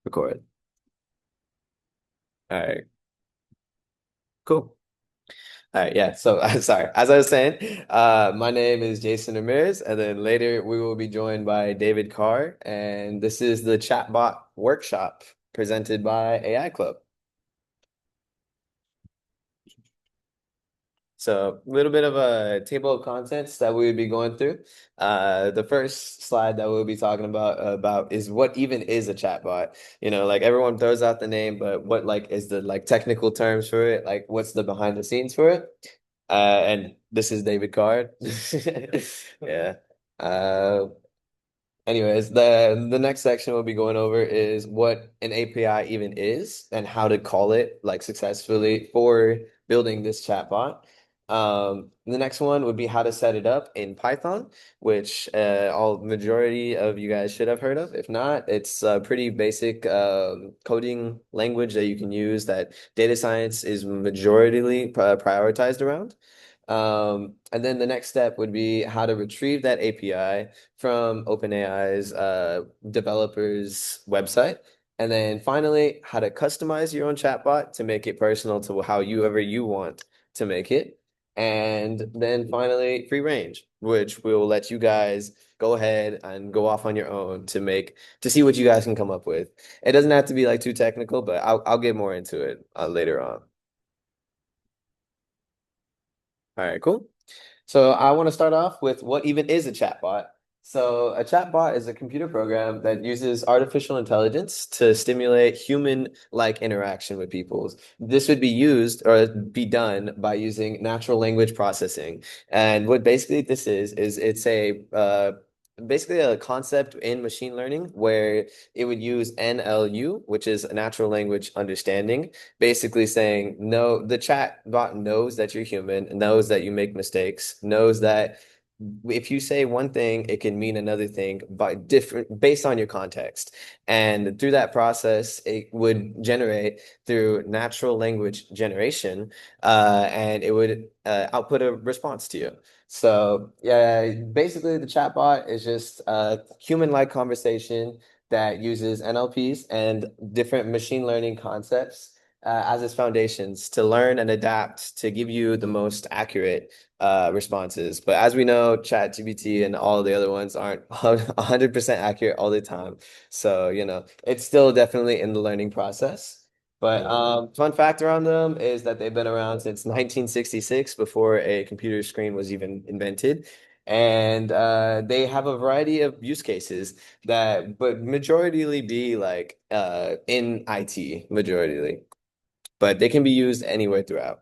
Record. All right, cool. All right, yeah. So, sorry. As I was saying, my name is Jason Ramirez, and then later we will be joined by David Carr, and this is the Chatbot Workshop presented by AI Club. So, a little bit of a table of contents that we would be going through. The first slide that we'll be talking about is what even is a chatbot. Like everyone throws out the name, but what like is the like technical terms for it? Like what's the behind the scenes for it? And this is David Card. Yeah. Uh, Anyways, the next section we'll be going over is what an API even is and how to call it like successfully for building this chatbot. The next one would be how to set it up in Python, which all majority of you guys should have heard of. If not, it's a pretty basic coding language that you can use that data science is majority prioritized around. And then the next step would be how to retrieve that API from OpenAI's developers website. And then finally, how to customize your own chatbot to make it personal to how you ever you want to make it. And then finally, free range, which will let you guys go ahead and go off on your own to see what you guys can come up with. It doesn't have to be like too technical, but I'll get more into it later on. All right, cool. So I want to start off with what even is a chatbot. So a chatbot is a computer program that uses artificial intelligence to stimulate human-like interaction with people. This would be used or be done by using natural language processing. And what basically this is it's a basically a concept in machine learning where it would use NLU, which is natural language understanding, basically saying, no, the chat bot knows that you're human, knows that you make mistakes, knows that if you say one thing, it can mean another thing by different based on your context. And through that process, it would generate through natural language generation, and it would output a response to you. So yeah, basically the chatbot is just a human-like conversation that uses NLPs and different machine learning concepts as its foundations to learn and adapt to give you the most accurate responses. But as we know, ChatGPT and all the other ones aren't 100% accurate all the time. So, it's still definitely in the learning process. But fun fact around them is that they've been around since 1966, before a computer screen was even invented. And they have a variety of use cases but majoritarily be like in IT, majoritarily, but they can be used anywhere throughout.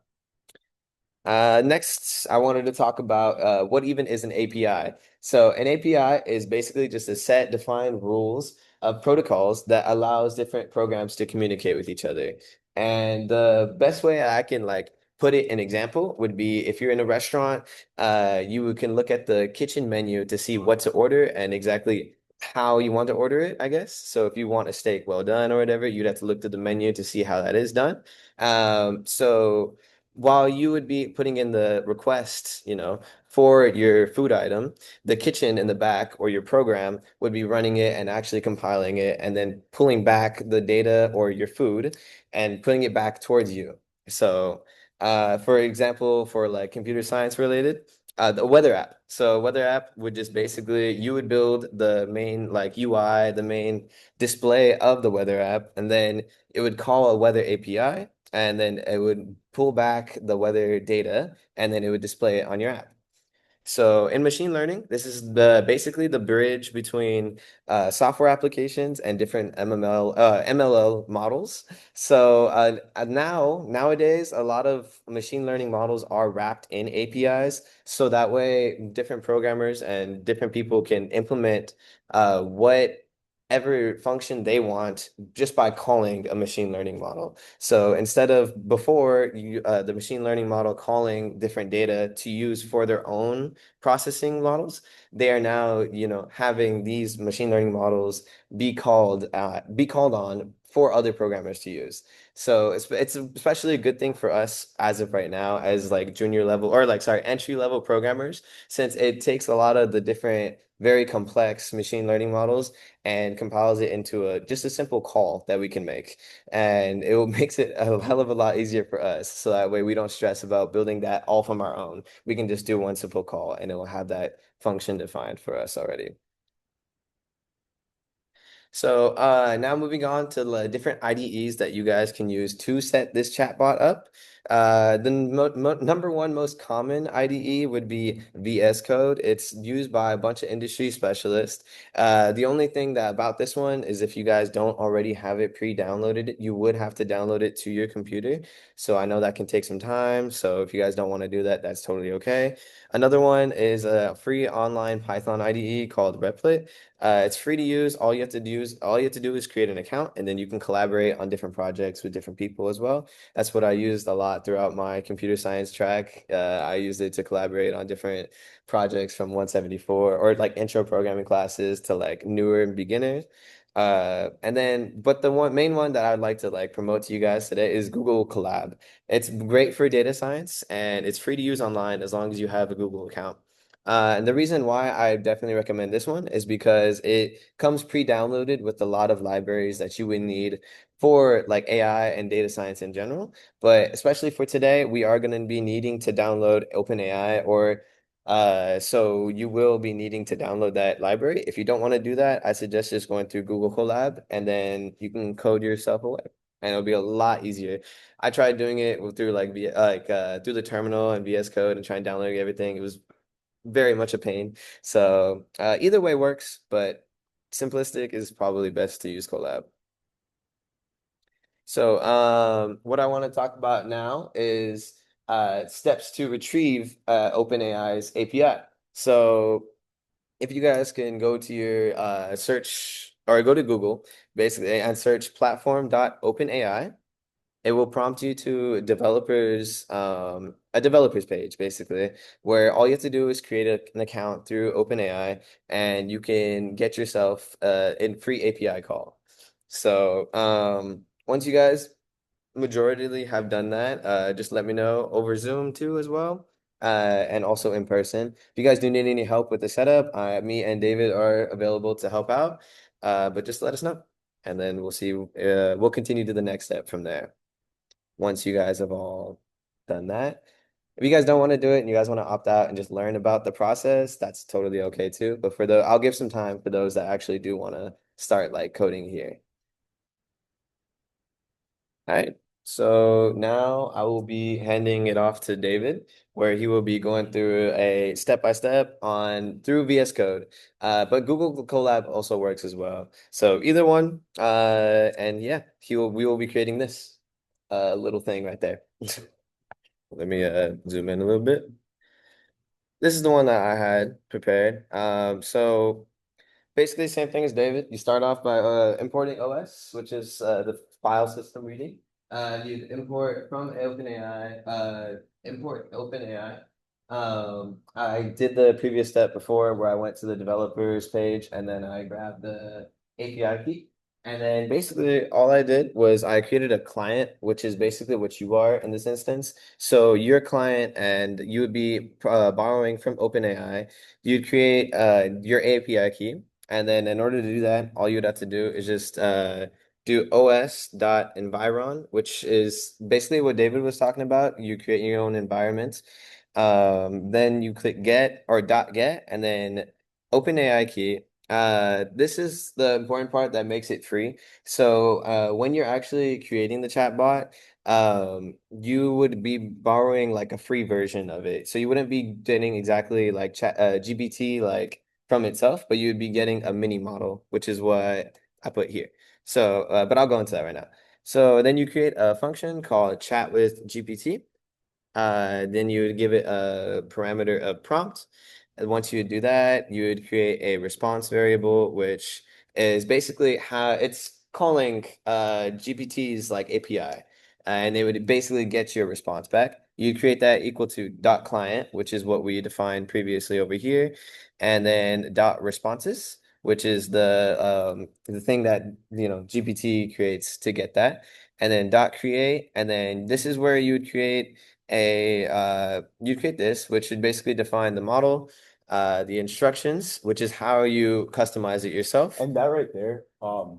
Next, I wanted to talk about what even is an API. So an API is basically just a set defined rules of protocols that allows different programs to communicate with each other. And the best way I can like put it in example would be if you're in a restaurant, you can look at the kitchen menu to see what to order and exactly how you want to order it, I guess. So if you want a steak well done or whatever, you'd have to look to the menu to see how that is done. So while you would be putting in the request, for your food item, the kitchen in the back or your program would be running it and actually compiling it and then pulling back the data or your food and putting it back towards you. So, for example, for like computer science related, the weather app. So, weather app would just basically you would build the main like UI, the main display of the weather app, and then it would call a weather API and then it would pull back the weather data and then it would display it on your app. So in machine learning, this is the basically the bridge between software applications and different MLL models. So nowadays, a lot of machine learning models are wrapped in APIs, so that way different programmers and different people can implement whatever function they want just by calling a machine learning model. So instead of before the machine learning model calling different data to use for their own processing models, they are now, having these machine learning models be called on for other programmers to use. So it's especially a good thing for us as of right now as like junior level or like sorry, entry level programmers, since it takes a lot of the different very complex machine learning models and compiles it into a just a simple call that we can make. And it will makes it a hell of a lot easier for us. So that way we don't stress about building that all from our own. We can just do one simple call and it will have that function defined for us already. So now moving on to the different IDEs that you guys can use to set this chatbot up. The mo number one most common IDE would be VS Code. It's used by a bunch of industry specialists. The only thing that about this one is if you guys don't already have it pre-downloaded, you would have to download it to your computer. So I know that can take some time. So if you guys don't want to do that, that's totally okay. Another one is a free online Python IDE called Replit. It's free to use. All you have to do is create an account, and then you can collaborate on different projects with different people as well. That's what I used a lot throughout my computer science track. I used it to collaborate on different projects from 174 or like intro programming classes to like newer and beginners. And then, but the main one that I'd like to like promote to you guys today is Google Colab. It's great for data science and it's free to use online as long as you have a Google account. And the reason why I definitely recommend this one is because it comes pre-downloaded with a lot of libraries that you would need for like AI and data science in general. But especially for today, we are going to be needing to download OpenAI or so you will be needing to download that library. If you don't want to do that, I suggest just going through Google Colab and then you can code yourself away. And it'll be a lot easier. I tried doing it through through the terminal and VS Code and trying downloading everything. It was very much a pain. So either way works, but simplistic is probably best to use Colab. So what I want to talk about now is steps to retrieve OpenAI's API. So if you guys can go to your search or go to Google basically and search platform.openai. It will prompt you to a developers page, basically, where all you have to do is create an account through OpenAI, and you can get yourself a free API call. So once you guys majority have done that, just let me know over Zoom too as well, and also in person. If you guys do need any help with the setup, me and David are available to help out. But just let us know, and then we'll see. We'll continue to the next step from there once you guys have all done that. If you guys don't want to do it and you guys want to opt out and just learn about the process, that's totally okay too. But I'll give some time for those that actually do want to start like coding here. All right. So now I will be handing it off to David, where he will be going through a step by step on through VS Code. But Google Colab also works as well. So either one, and yeah, we will be creating this little thing right there. Let me zoom in a little bit. This is the one that I had prepared. So basically, same thing as David. You start off by importing OS, which is the file system reading. You'd import from OpenAI, import OpenAI. I did the previous step before where I went to the developers page and then I grabbed the API key. And then basically all I did was I created a client, which is basically what you are in this instance. So your client and you would be borrowing from OpenAI. You'd create your API key. And then in order to do that, all you'd have to do is just do os.environ, which is basically what David was talking about. You create your own environment. Then you click get or dot get and then OpenAI key. This is the important part that makes it free. So when you're actually creating the chatbot, you would be borrowing like a free version of it. So you wouldn't be getting exactly like chat GPT like from itself, but you'd be getting a mini model, which is what I put here. So, but I'll go into that right now. So then you create a function called chat with GPT. Then you would give it a parameter of prompt. And once you do that, you would create a response variable, which is basically how it's calling GPT's like API. And it would basically get your response back. You create that equal to dot client, which is what we defined previously over here, and then dot responses, which is the thing that GPT creates to get that, and then dot create, and then this is where you would create you'd create this, which would basically define the model, the instructions, which is how you customize it yourself. And that right there,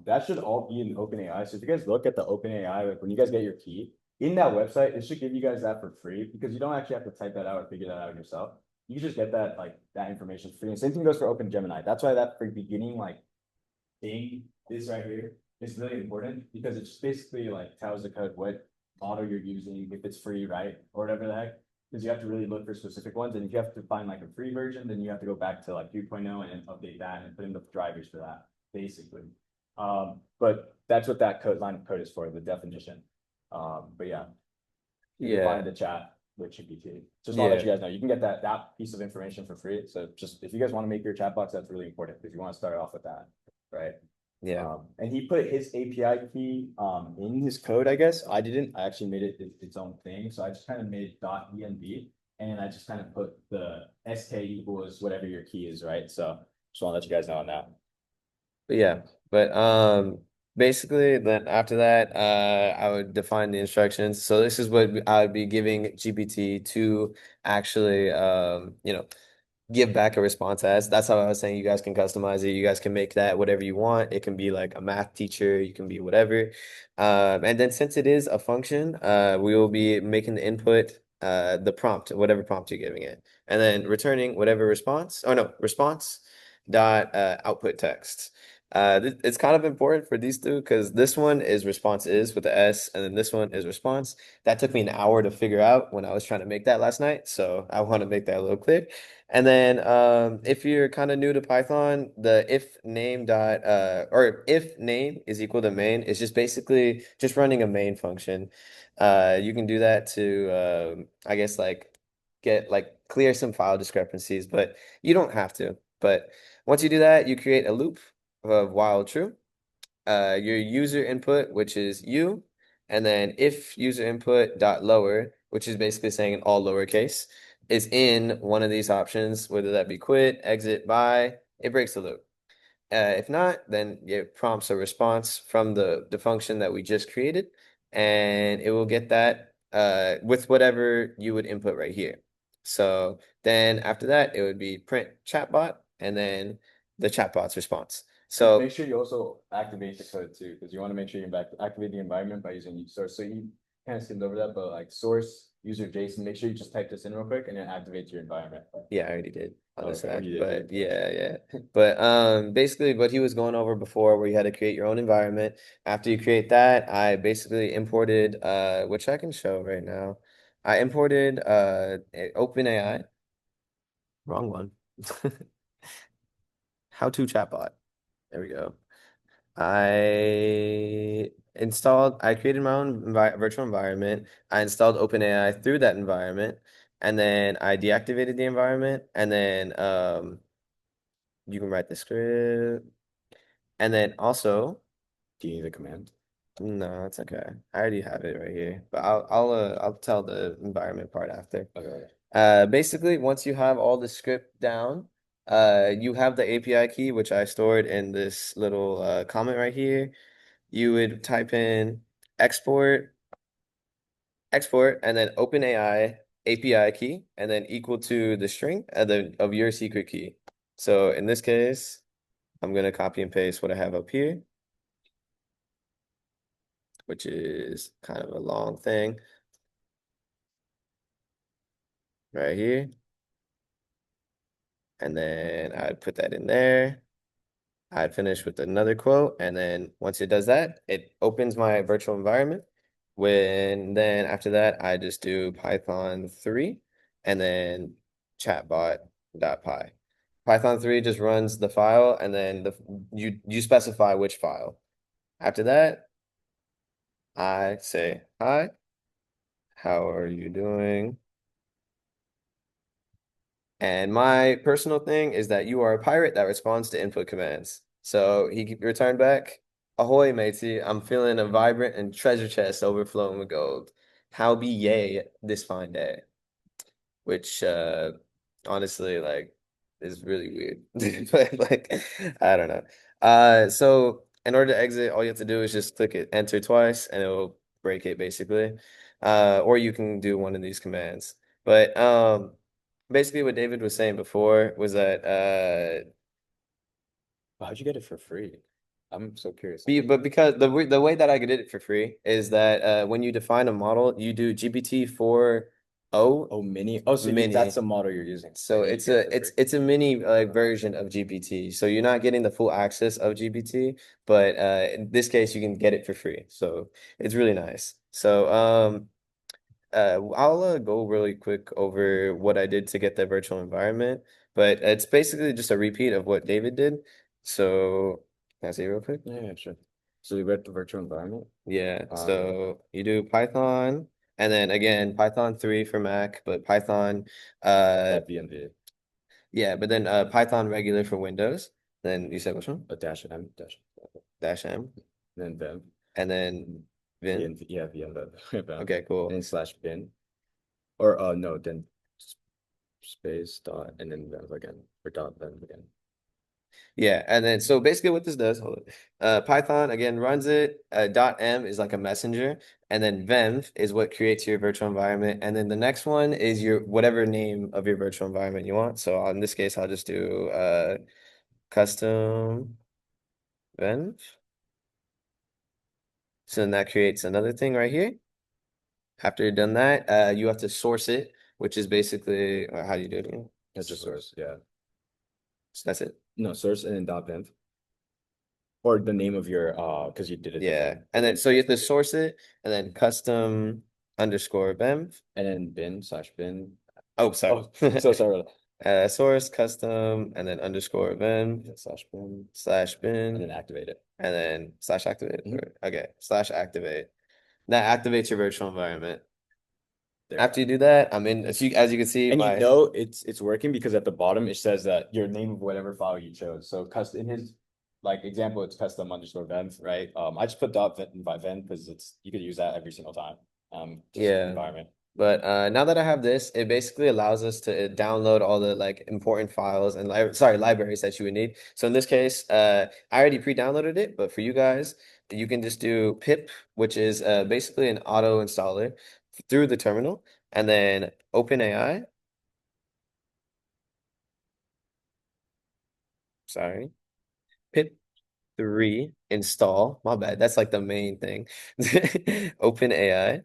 that should all be in OpenAI. So if you guys look at the OpenAI, like when you guys get your key in that website, it should give you guys that for free because you don't actually have to type that out or figure that out yourself. You can just get that like that information free. And same thing goes for OpenGemini. That's why that for beginning like thing, this right here, is really important because it just basically like tells the code what model you're using, if it's free, right? Or whatever the heck. Because you have to really look for specific ones. And if you have to find like a free version, then you have to go back to like 3.0 and update that and put in the drivers for that, basically. But that's what that code line of code is for, the definition. But yeah, you can find Yeah, the chat with GPT. Just want to let yeah, you guys know you can get that piece of information for free. So just if you guys want to make your chat box, that's really important if you want to start off with that, right? yeah. And he put his API key in his code, I guess. I didn't. I actually made it its own thing. So I just kind of made .env and I just kind of put the SK equals whatever your key is, right? So just want to let you guys know on that. But yeah, but basically then after that I would define the instructions. So this is what I would be giving GPT to actually give back a response as. That's how I was saying you guys can customize it. You guys can make that whatever you want. It can be like a math teacher, you can be whatever. And then since it is a function, we will be making the input the prompt, whatever prompt you're giving it, and then returning whatever response. Oh no, response dot output text. It's kind of important for these two because this one is response is with the S, and then this one is response. That took me an hour to figure out when I was trying to make that last night. So I want to make that a little clear. And then if you're kind of new to Python, the if name dot or if name is equal to main is just basically just running a main function. You can do that to I guess like get like clear some file discrepancies, but you don't have to. But once you do that, you create a loop of while true. Your user input, which is you, and then if user input dot lower, which is basically saying in all lowercase, is in one of these options, whether that be quit, exit, buy, it breaks the loop. If not, then it prompts a response from the function that we just created, and it will get that with whatever you would input right here. So then after that, it would be print chatbot, and then the chatbot's response. And So make sure you also activate the code too, because you want to make sure you back activate the environment by using source. So you kind of skimmed over that, but like source user JSON, make sure you just type this in real quick and then activate your environment. yeah, I already did on the Okay, side, you did. but yeah, yeah. But basically what he was going over before, where you had to create your own environment. After you create that, I basically imported which I can show right now. I imported OpenAI, wrong one. How to chatbot. There we go. I created my own virtual environment. I installed OpenAI through that environment, and then I deactivated the environment, and then you can write the script. And then also, Do you need a command? no, it's okay. I already have it right here. But I'll tell the environment part after. Okay. Basically, once you have all the script down, you have the API key, which I stored in this little comment right here. You would type in export, export, and then OpenAI API key, and then equal to the string of your secret key. So in this case, I'm gonna copy and paste what I have up here, which is kind of a long thing right here. And then I'd put that in there. I'd finish with another quote. And then once it does that, it opens my virtual environment. Then after that, I just do Python 3 and then chatbot.py. Python 3 just runs the file and then you specify which file. After that, I say, hi, how are you doing? And my personal thing is that you are a pirate that responds to input commands. So he returned back, ahoy, matey, I'm feeling a vibrant and treasure chest overflowing with gold. How be yay this fine day? Which honestly, like is really weird. But like I don't know. So in order to exit, all you have to do is just click it, enter twice, and it'll break it basically. Or you can do one of these commands. But basically what David was saying before was that How'd you get it for free? I'm so curious. but because the way that I did it for free is that when you define a model, you do GPT 4.0 Oh, mini. Oh, so that's mini. the model you're using, So and then you get it for free. it's a mini like version of GPT. So you're not getting the full access of GPT, but in this case you can get it for free. So it's really nice. So I'll go really quick over what I did to get the virtual environment, but it's basically just a repeat of what David did. So can I say it real quick? Yeah, yeah, sure. So you read the virtual environment. Yeah, Yeah. so you do Python and then again Python 3 for Mac, but Python That VMV, yeah, but then Python regular for Windows. Then you said which one? a dash M dash, Dash M then Vim, and then Vin. VN, yeah, VM, Vim, Okay, cool. then slash bin, or no, then space dot, and then Vim again, or dot Vim again. Yeah, and then so basically what this does, hold it. Python again runs it. .m is like a messenger, and then venv is what creates your virtual environment, and then the next one is your whatever name of your virtual environment you want. So in this case, I'll just do custom venv. So then that creates another thing right here. After you've done that, you have to source it, which is basically how do you do it again? That's just source, yeah. So that's it. No, source and then dot Vim, or the name of your because you did it Yeah. different, And and then then so you have to custom, source it and then custom underscore venv. and then bin slash bin. Oh, sorry. Oh, so sorry. Source custom and then underscore venv Slash bin, slash and bin then activate it. and then slash activate. Mhm. Okay, slash activate. That activates your virtual environment. There you After go. you do that, I'm in. As you can see, And you my know it's working because at the bottom it says that your name of whatever file you chose. So custom in his like example, it's custom underscore vent, right? I just put dot vent by vent because it's you could use that every single time. Just yeah. environment. But now that I have this, it basically allows us to download all the like important files and li sorry, libraries that you would need. So in this case, I already pre-downloaded it, but for you guys, you can just do pip, which is basically an auto installer through the terminal, and then OpenAI, sorry, pip 3 install. My bad, that's like the main thing. OpenAI.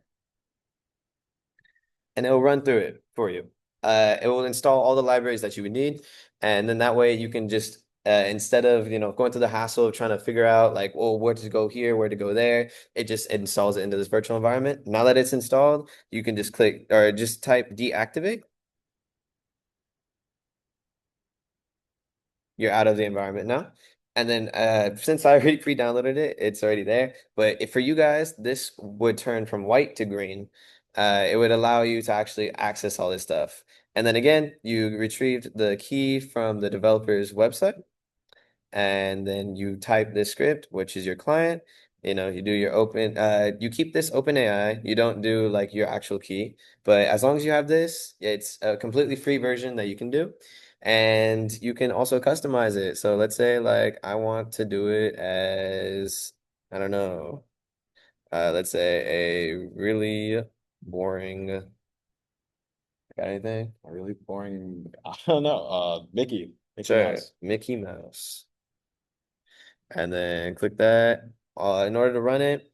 And it'll run through it for you. It will install all the libraries that you would need, and then that way you can just instead of going through the hassle of trying to figure out like, well, where to go here, where to go there, it just installs it into this virtual environment. Now that it's installed, you can just click or just type deactivate. You're out of the environment now. And then since I already pre-downloaded it, it's already there. But if for you guys, this would turn from white to green. It would allow you to actually access all this stuff. And then again, you retrieved the key from the developer's website and then you type this script, which is your client. You do your you keep this open AI. You don't do like your actual key, but as long as you have this, it's a completely free version that you can do. And you can also customize it. So let's say like I want to do it as, I don't know, let's say a really boring, got anything? A really boring. I don't know. Mickey Sure, Mouse. Mickey Mouse. And then click that. In order to run it,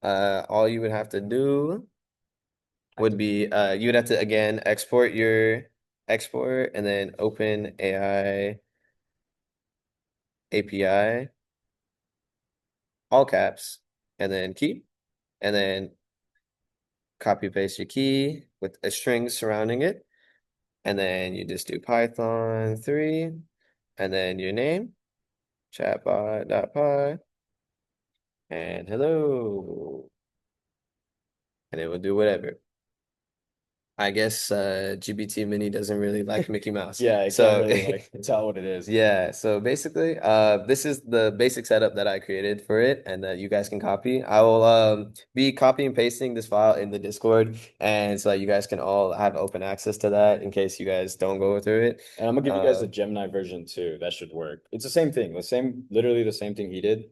all you would have to do would Activate. be you would have to again export and then open AI API, all caps, and then key, and then copy paste your key with a string surrounding it, and then you just do Python 3, and then your name, chatbot.py, and hello, and it will do whatever. I guess GPT Mini doesn't really like Mickey Mouse. Yeah, it can't So really like tell what it is. yeah, so basically, this is the basic setup that I created for it and that you guys can copy. I will be copy and pasting this file in the Discord, and so that you guys can all have open access to that in case you guys don't go through it. And I'm gonna give you guys Uh, the Gemini version too. That should work. It's the same thing, literally the same thing he did.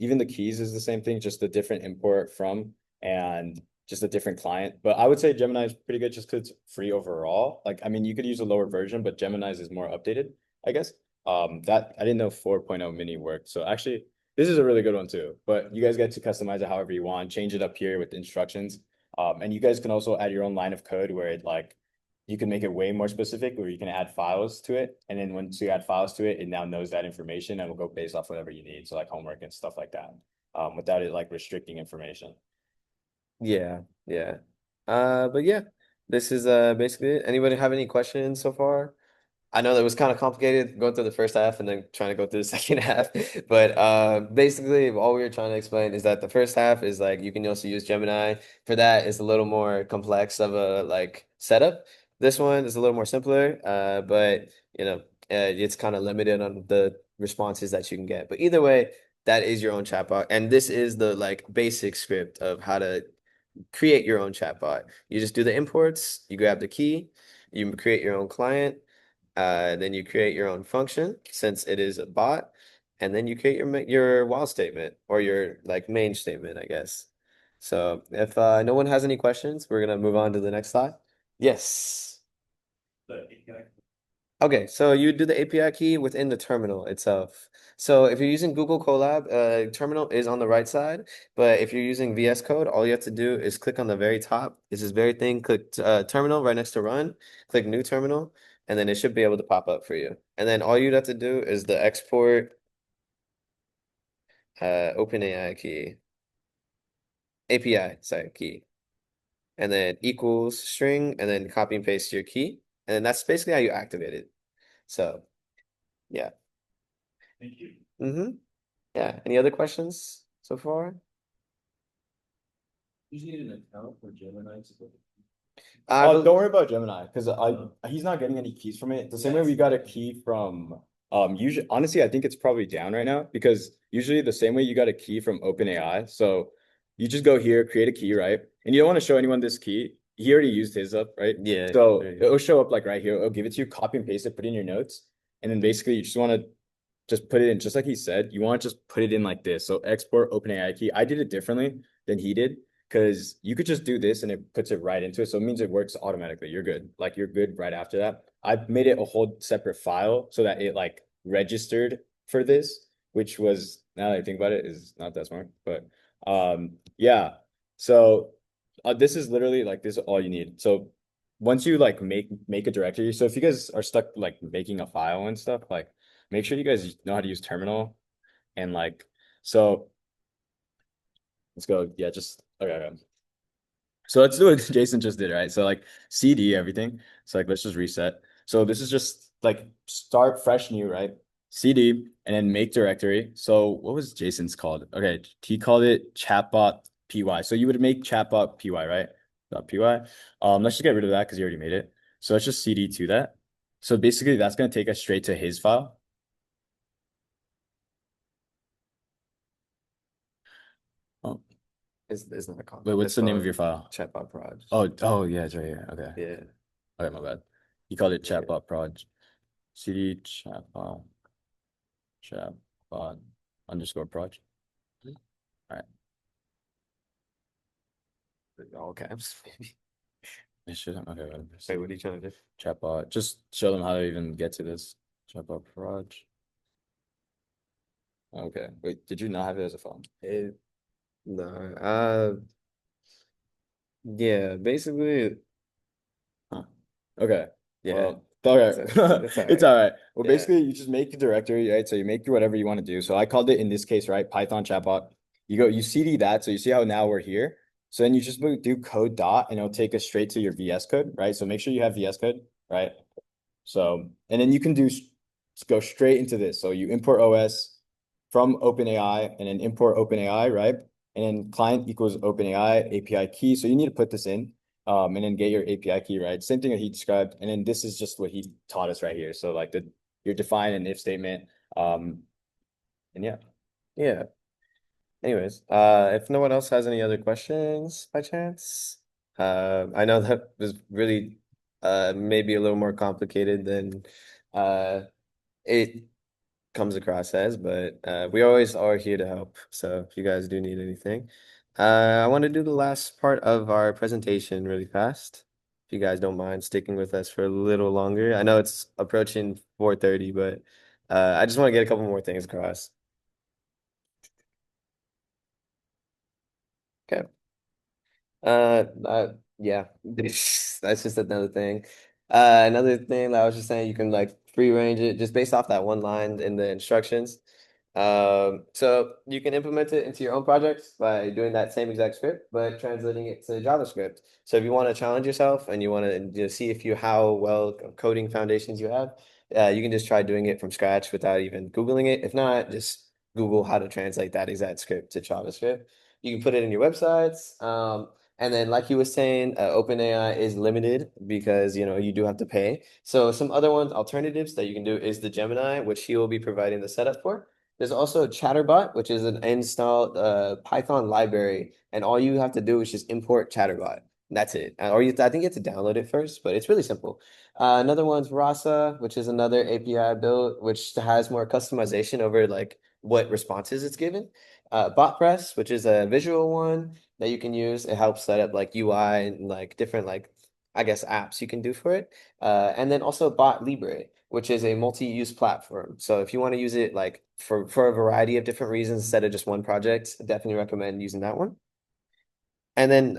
Even the keys is the same thing, just a different import from and just a different client. But I would say Gemini is pretty good just because it's free overall. Like, I mean, you could use a lower version, but Gemini's is more updated, I guess. That I didn't know 4.0 mini worked. So actually, this is a really good one too. But you guys get to customize it however you want, change it up here with instructions. And you guys can also add your own line of code where it like you can make it way more specific where you can add files to it. And then once you add files to it, it now knows that information and will go based off whatever you need. So like homework and stuff like that, without it like restricting information. yeah, yeah. But yeah, this is basically it. Anybody have any questions so far? I know that was kind of complicated going through the first half and then trying to go through the second half. But basically, all we were trying to explain is that the first half is like you can also use Gemini. For that, it's a little more complex of a like setup. This one is a little more simpler, but you know, it's kind of limited on the responses that you can get. But either way, that is your own chatbot, and this is the like basic script of how to create your own chatbot. You just do the imports, you grab the key, you create your own client, then you create your own function since it is a bot, and then you create your while statement or your like main statement, I guess. So if no one has any questions, we're gonna move on to the next slide. Yes. Okay, so you do the API key within the terminal itself. So if you're using Google Colab, terminal is on the right side, but if you're using VS Code, all you have to do is click on the very top. It's this very thing, click terminal right next to run, click new terminal, and then it should be able to pop up for you. And then all you'd have to do is the export OpenAI key, API, sorry, key, and then equals string, and then copy and paste your key. And then that's basically how you activate it. So yeah. Mm-hmm. Yeah. Any other questions so far? You just need an account for Gemini. I bel Don't worry about Gemini because I he's not getting any keys from it. The same way we got a key from usually honestly I think it's probably down right now because usually the same way you got a key from OpenAI. So you just go here, create a key, right? And you don't want to show anyone this key. He already used his up, right? yeah, So there you go. it'll show up like right here. It'll give it to you, copy and paste it, put it in your notes, and then basically you just want to just put it in just like he said. You want to just put it in like this. So export OpenAI key. I did it differently than he did because you could just do this and it puts it right into it. So it means it works automatically. You're good. Like you're good right after that. I made it a whole separate file so that it like registered for this, which was now that I think about it is not that smart. But yeah. So this is literally like this is all you need. So once you like make a directory, so if you guys are stuck like making a file and stuff, like make sure you guys know how to use terminal and like so let's go. Yeah, just okay. Okay. So let's do what Jason just did, right? So like CD everything. So like let's just reset. So this is just like start fresh new, right? CD and then make directory. So what was Jason's called? Okay, he called it chatbot py. So you would make chatbot py, right? Py. Let's just get rid of that because you already made it. So let's just CD to that. So basically that's gonna take us straight to his file. Oh, It's not a wait, comment. what's It's the name of called your file? Chatbot Proj. Oh, yeah, it's right here. Okay. Yeah. Okay, my bad. You called it Yeah. chatbot proj. CD chatbot underscore proj. All right. All caps, maybe. It should okay, whatever. Wait, CD what are you trying to do? chatbot. Just show them how to even get to this. Chatbot proj. Okay. Wait, did you not have it as a phone? No. Yeah, basically, Huh. Okay. yeah. Well, okay. It's all It's right. all right. Well, Yeah. basically, you just make a directory, right? So you make whatever you want to do. So I called it in this case, right? Python chatbot. You CD that. So you see how now we're here. So then you just do code dot and it'll take us straight to your VS code, right? So make sure you have VS code, right? So, and then you can go straight into this. So you import OS from OpenAI and then import OpenAI, right? And then client equals OpenAI API key. So you need to put this in. and then get your API key right. Same thing that he described, and then this is just what he taught us right here. So like you're define an if statement, and yeah. Yeah. Anyways, if no one else has any other questions by chance, I know that was really maybe a little more complicated than it comes across as, but we always are here to help. So if you guys do need anything, I want to do the last part of our presentation really fast. If you guys don't mind sticking with us for a little longer. I know it's approaching 4:30, but I just want to get a couple more things across. Okay. Yeah, that's just another thing. Another thing that I was just saying, you can like free range it just based off that one line in the instructions. So you can implement it into your own projects by doing that same exact script, but translating it to JavaScript. So if you want to challenge yourself and you want to see if you how well coding foundations you have, you can just try doing it from scratch without even Googling it. If not, just Google how to translate that exact script to JavaScript. You can put it in your websites. And then, like you were saying, OpenAI is limited because you do have to pay. So some other ones, alternatives that you can do is the Gemini, which he will be providing the setup for. There's also Chatterbot, which is an installed Python library, and all you have to do is just import Chatterbot. That's it. I think you have to download it first, but it's really simple. Another one's Rasa, which is another API build, which has more customization over like what responses it's given. BotPress, which is a visual one that you can use. It helps set up like UI and like different like I guess apps you can do for it. And then also Bot Libre, which is a multi-use platform. So if you want to use it like for a variety of different reasons instead of just one project, I definitely recommend using that one. And then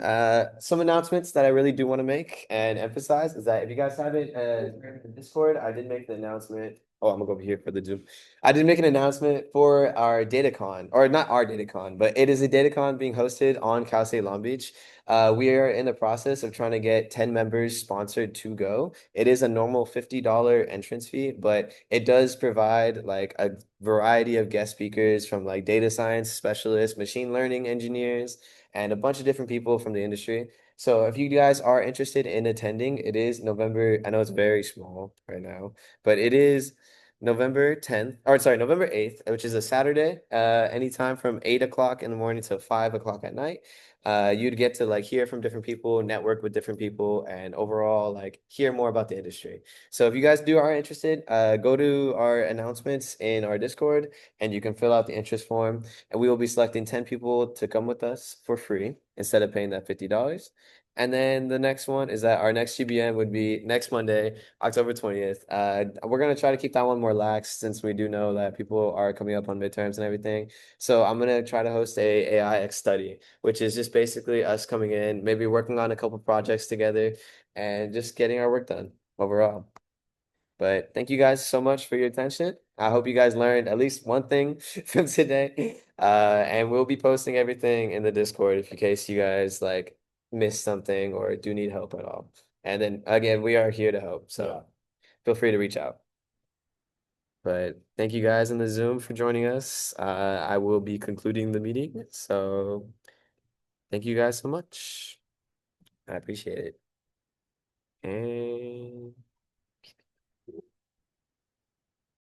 some announcements that I really do want to make and emphasize is that if you guys haven't joined the Discord, I did make the announcement. Oh, I'm gonna go over here for the Zoom. I did make an announcement for our DataCon, or not our DataCon, but it is a DataCon being hosted on Cal State Long Beach. We are in the process of trying to get 10 members sponsored to go. It is a normal $50 entrance fee, but it does provide like a variety of guest speakers from like data science specialists, machine learning engineers and a bunch of different people from the industry. So if you guys are interested in attending, it is November. I know it's very small right now, but it is November 10th, or sorry, November 8th, which is a Saturday, anytime from 8 o'clock in the morning to 5 o'clock at night. You'd get to like hear from different people, network with different people, and overall like hear more about the industry. So if you guys are interested, go to our announcements in our Discord and you can fill out the interest form and we will be selecting 10 people to come with us for free instead of paying that $50. And then the next one is that our next GBM would be next Monday, October 20th. We're going to try to keep that one more lax since we do know that people are coming up on midterms and everything. So I'm going to try to host a AI X study, which is just basically us coming in, maybe working on a couple projects together and just getting our work done overall. But thank you guys so much for your attention. I hope you guys learned at least one thing from today. And we'll be posting everything in the Discord if in case you guys like missed something or do need help at all. And then again, we are here to help. So Yeah. feel free to reach out. But thank you guys in the Zoom for joining us. I will be concluding the meeting. So thank you guys so much. I appreciate it.